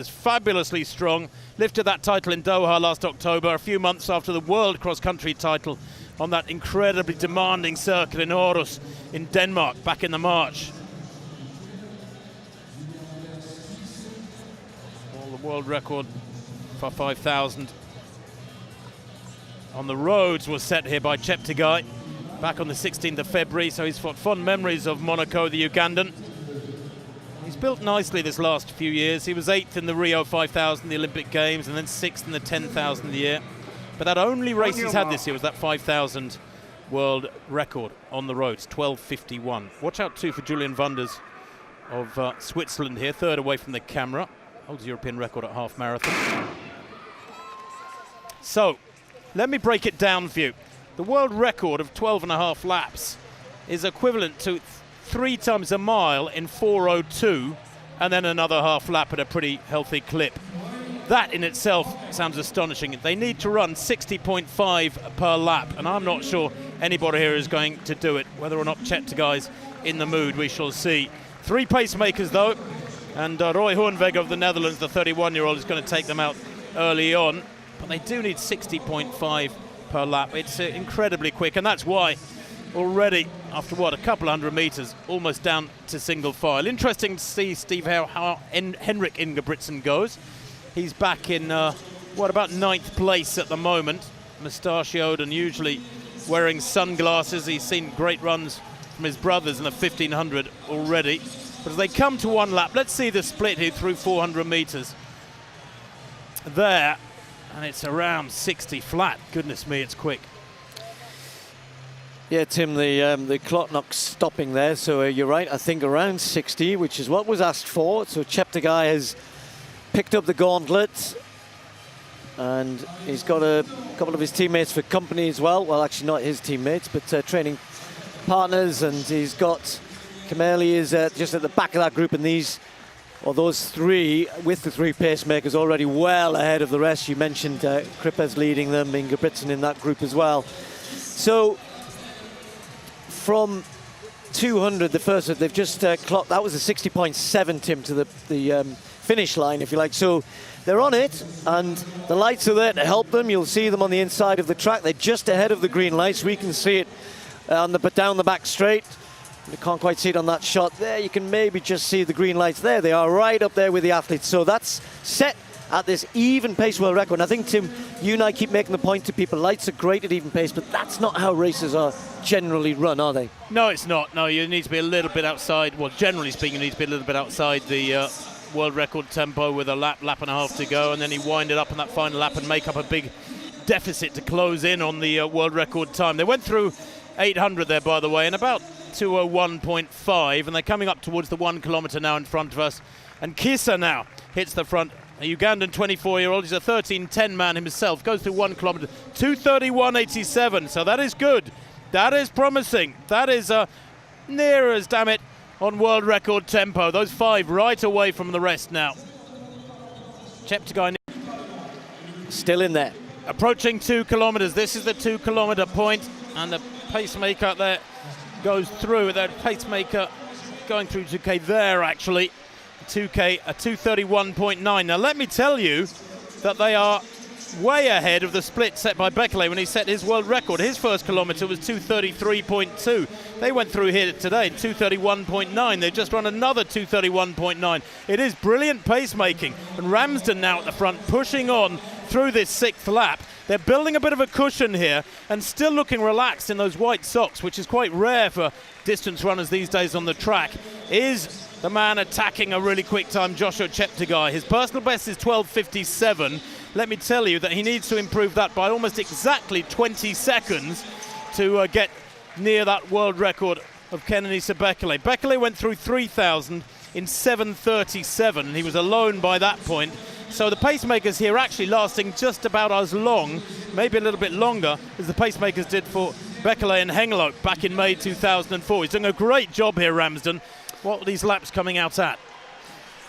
Fabulously strong, lifted that title in Doha last October, a few months after the world cross-country title on that incredibly demanding circuit in Aarhus in Denmark back in the March. Well, the world record for 5,000 on the roads was set here by Cheptegei back on the 16th of February, so he's got fond memories of Monaco, the Ugandan. He's built nicely this last few years. He was 8th in the Rio 5,000, the Olympic Games, and then 6th in the 10,000 a year. But that only race he's had this year was that 5,000 world record on the roads, 12:51. Watch out too for Julian Wunders of Switzerland here, third away from the camera. Holds European record at half marathon. So, let me break it down for you. The world record of 12.5 laps is equivalent to 3 times a mile in 4:02, and then another half lap at a pretty healthy clip. That in itself sounds astonishing. They need to run 60.5 per lap, and I'm not sure anybody here is going to do it. Whether or not Cheptegei's in the mood, we shall see. 3 pacemakers though, and Roy Hoornweg of the Netherlands, the 31-year-old, is going to take them out early on. But they do need 60.5 per lap. It's incredibly quick, and that's why already, after what, a couple hundred meters, almost down to single file. Interesting to see, Steve, how Henrik Ingebrigtsen goes. He's back in, about 9th place at the moment. Mustachioed and usually wearing sunglasses. He's seen great runs from his brothers in the 1500 already. But as they come to one lap, let's see the split here through 400 meters. There, and it's around 60 flat. Goodness me, it's quick. Yeah, Tim, the clock not stopping there, so you're right. I think around 60, which is what was asked for. So Cheptegei has picked up the gauntlet, and he's got a couple of his teammates for company as well. Well, actually not his teammates, but training partners, and he's got Kameli is just at the back of that group, and those 3, with the 3 pacemakers already well ahead of the rest. You mentioned Krippers leading them, Ingebrigtsen in that group as well. So from 200, the first they've just clocked, that was a 60.7, Tim, to the finish line, if you like. So they're on it, and the lights are there to help them. You'll see them on the inside of the track. They're just ahead of the green lights. We can see it down the back straight. You can't quite see it on that shot there. You can maybe just see the green lights there. They are right up there with the athletes. So that's set at this even pace world record. And I think, Tim, you and I keep making the point to people, lights are great at even pace, but that's not how races are generally run, are they? No, it's not. No, you need to be a little bit outside. Well, generally speaking, you need to be a little bit outside the world record tempo with a lap and a half to go, and then you wind it up on that final lap and make up a big deficit to close in on the world record time. They went through 800 there, by the way, in about 2:01.5, and they're coming up towards the 1 kilometre now in front of us. And Kisa now hits the front. A Ugandan 24-year-old, he's a 13:10 man himself, goes through 1 kilometre, 2:31.87, so that is good. That is promising. That is near as, damn it, on world record tempo. Those 5 right away from the rest now. Cheptegei still in there. Approaching 2 kilometres. This is the 2 kilometre point, and the pacemaker there goes through. That pacemaker going through 2K there, actually. 2K, a 2:31.9. Now, let me tell you that they are way ahead of the split set by Bekele when he set his world record. His first kilometre was 2:33.2. They went through here today in 2:31.9. They've just run another 2:31.9. It is brilliant pacemaking. And Ramsden now at the front, pushing on through this 6th lap. They're building a bit of a cushion here and still looking relaxed in those white socks, which is quite rare for distance runners these days on the track. Is the man attacking a really quick time, Joshua Cheptegei. His personal best is 12:57. Let me tell you that he needs to improve that by almost exactly 20 seconds to get near that world record of Kenenisa Bekele. Bekele went through 3,000 in 7:37. He was alone by that point. So the pacemakers here actually lasting just about as long, maybe a little bit longer, as the pacemakers did for Bekele and Hengelo back in May 2004. He's doing a great job here, Ramsden. What are these laps coming out at?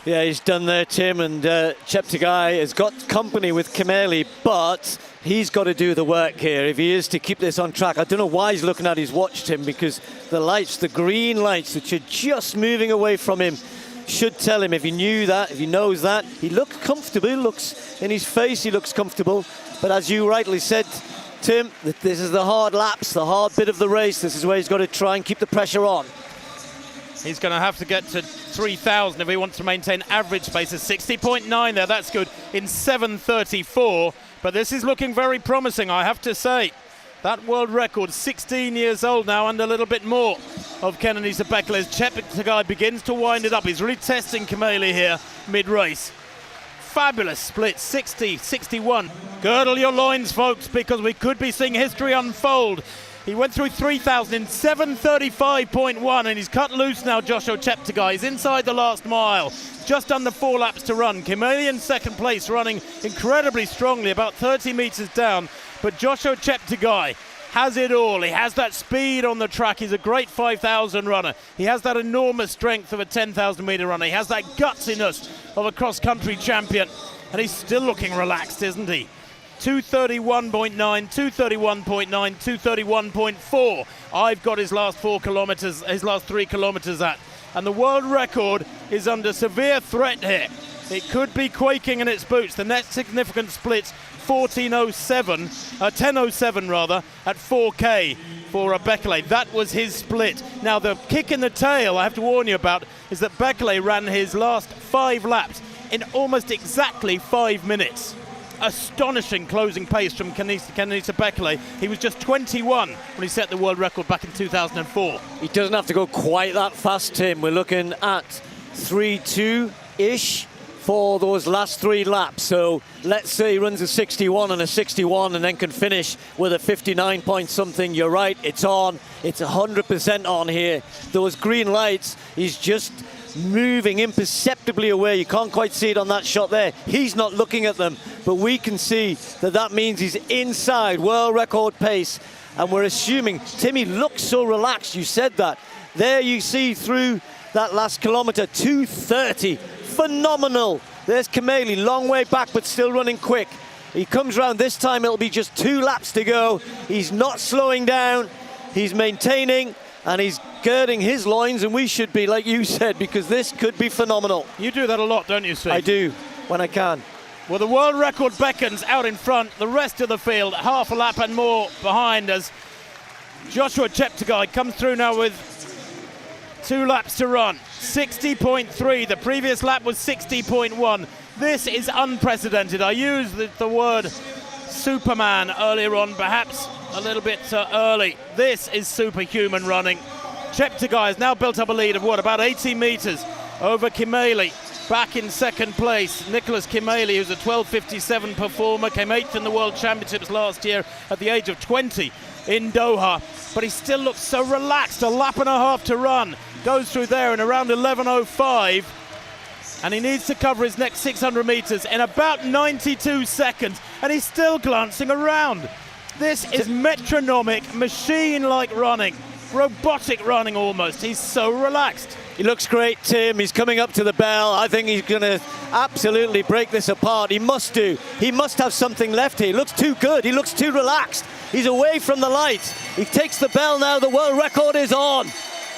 Yeah, he's done there, Tim, and Cheptegei has got company with Kameli, but he's got to do the work here if he is to keep this on track. I don't know why he's looking at his watch, Tim, because the lights, the green lights, which are just moving away from him, should tell him if he knew that, if he knows that. He looks comfortable, he looks in his face, he looks comfortable. But as you rightly said, Tim, that this is the hard laps, the hard bit of the race. This is where he's got to try and keep the pressure on. He's going to have to get to 3,000 if he wants to maintain average pace of 60.9 there. That's good in 7:34. But this is looking very promising, I have to say. That world record, 16 years old now, and a little bit more of Kenenisa Bekele as Cheptegei begins to wind it up. He's really testing Kimeli here mid-race. Fabulous split, 60-61. Girdle your loins, folks, because we could be seeing history unfold. He went through 3,000 in 7:35.1, and he's cut loose now, Joshua Cheptegei. He's inside the last mile, just under 4 laps to run. Kimeli in second place, running incredibly strongly, about 30 metres down. But Joshua Cheptegei has it all. He has that speed on the track. He's a great 5,000 runner. He has that enormous strength of a 10,000 metre runner. He has that gutsiness of a cross-country champion. And he's still looking relaxed, isn't he? 2:31.9, 2:31.9, 2:31.4. I've got his last 4 kilometres, his last 3 kilometres at. And the world record is under severe threat here. It could be quaking in its boots. The next significant split's 10:07 rather, at 4K for Bekele. That was his split. Now the kick in the tail I have to warn you about is that Bekele ran his last 5 laps in almost exactly 5 minutes. Astonishing closing pace from Kenenisa Bekele. He was just 21 when he set the world record back in 2004. He doesn't have to go quite that fast, Tim. We're looking at 3:2-ish for those last 3 laps. So let's say he runs a 61 and a 61 and then can finish with a 59 point something. You're right, it's on. It's 100% on here. Those green lights, he's just moving imperceptibly away. You can't quite see it on that shot there. He's not looking at them, but we can see that that means he's inside world record pace. And we're assuming, Timmy looks so relaxed, you said that. There you see through that last kilometre, 2:30. Phenomenal. There's Kimeli, long way back, but still running quick. He comes round this time, it'll be just 2 laps to go. He's not slowing down, he's maintaining, and he's girding his loins, and we should be, like you said, because this could be phenomenal. You do that a lot, don't you, Steve? I do, when I can. Well, the world record beckons out in front. The rest of the field, half a lap and more behind as Joshua Cheptegei comes through now with 2 laps to run. 60.3. The previous lap was 60.1. This is unprecedented. I used the word Superman earlier on, perhaps a little bit early. This is superhuman running. Cheptegei has now built up a lead of what, about 80 metres over Kimeli. Back in second place, Nicholas Kimeli, who's a 12:57 performer, came 8th in the World Championships last year at the age of 20 in Doha. But he still looks so relaxed. A lap and a half to run. Goes through there in around 11:05. And he needs to cover his next 600 metres in about 92 seconds. And he's still glancing around. This is metronomic, machine-like running. Robotic running almost. He's so relaxed. He looks great, Tim. He's coming up to the bell. I think he's going to absolutely break this apart. He must do. He must have something left here. He looks too good. He looks too relaxed. He's away from the lights. He takes the bell now. The world record is on.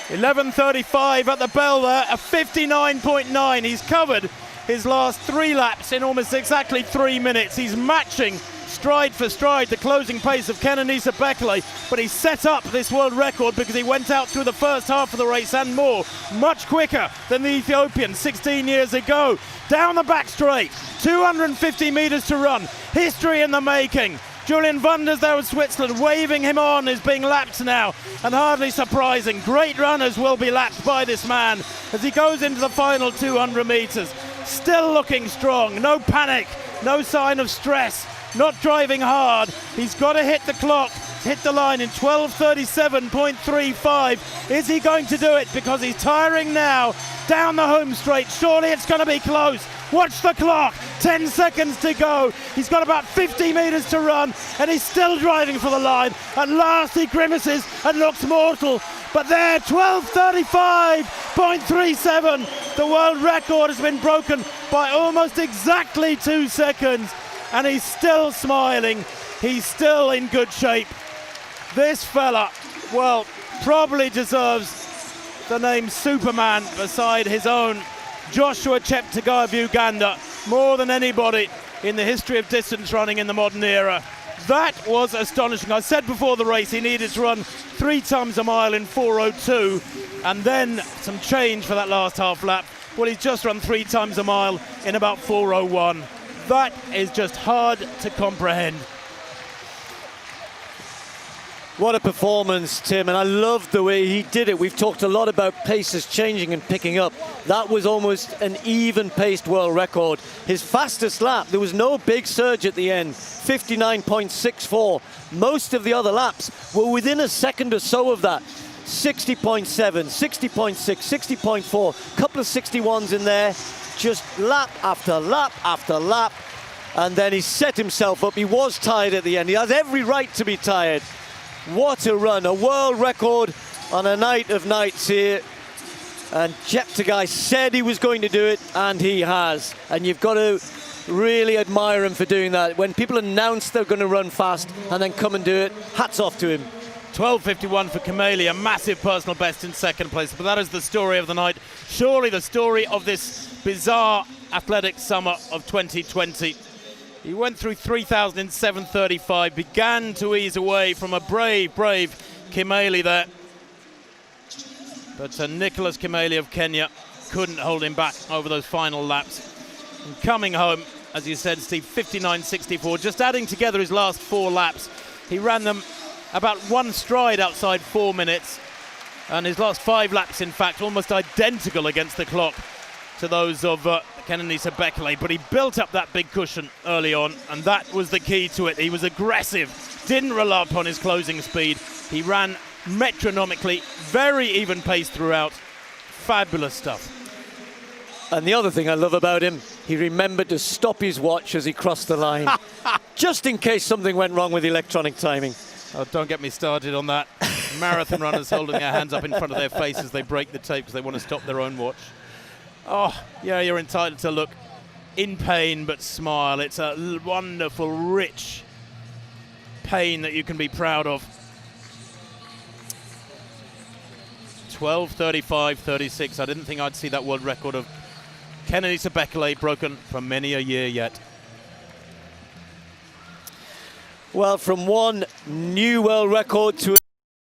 11:35 at the bell there, a 59.9. He's covered his last 3 laps in almost exactly 3 minutes. He's matching stride for stride the closing pace of Kenenisa Bekele, but he set up this world record because he went out through the first half of the race and more, much quicker than the Ethiopian 16 years ago. Down the back straight, 250 metres to run, history in the making. Julian Wunders there with Switzerland, waving him on, is being lapped now, and hardly surprising. Great runners will be lapped by this man as he goes into the final 200 metres. Still looking strong, no panic, no sign of stress, not driving hard. He's got to hit the clock, hit the line in 12:37.35. Is he going to do it? Because he's tiring now. Down the home straight, surely it's going to be close. Watch the clock, 10 seconds to go. He's got about 50 metres to run, and he's still driving for the line. At last he grimaces and looks mortal. But there, 12:35.37. The world record has been broken by almost exactly 2 seconds. And he's still smiling. He's still in good shape. This fella, well, probably deserves the name Superman beside his own Joshua Cheptegei of Uganda, more than anybody in the history of distance running in the modern era. That was astonishing. I said before the race he needed to run 3 times a mile in 4:02 and then some change for that last half lap. Well, he's just run 3 times a mile in about 4:01. That is just hard to comprehend. What a performance, Tim, and I love the way he did it. We've talked a lot about paces changing and picking up. That was almost an even-paced world record. His fastest lap, there was no big surge at the end, 59.64. Most of the other laps were within a second or so of that. 60.7, 60.6, 60.4, couple of 61s in there, just lap after lap after lap, and then he set himself up. He was tired at the end. He has every right to be tired. What a run, a world record on a night of nights here. And Cheptegei said he was going to do it, and he has. And you've got to really admire him for doing that. When people announce they're going to run fast and then come and do it, hats off to him. 12:51 for Kimeli, a massive personal best in second place. But that is the story of the night. Surely the story of this bizarre athletic summer of 2020. He went through 3,000 in 7:35, began to ease away from a brave Kimeli there. But Nicholas Kimeli of Kenya couldn't hold him back over those final laps. And coming home, as you said, Steve, 59.64, just adding together his last 4 laps. He ran them about one stride outside 4 minutes. And his last 5 laps, in fact, almost identical against the clock to those of Cheptegei, but he built up that big cushion early on, and that was the key to it. He was aggressive, didn't rely upon his closing speed. He ran metronomically, very even pace throughout. Fabulous stuff. And the other thing I love about him, he remembered to stop his watch as he crossed the line, just in case something went wrong with electronic timing. Oh, don't get me started on that. Marathon runners holding their hands up in front of their faces, they break the tape because they want to stop their own watch. Oh, yeah, you're entitled to look in pain but smile. It's a wonderful, rich pain that you can be proud of. 12:35.36. I didn't think I'd see that world record of Cheptegei broken for many a year yet. Well, from one new world record to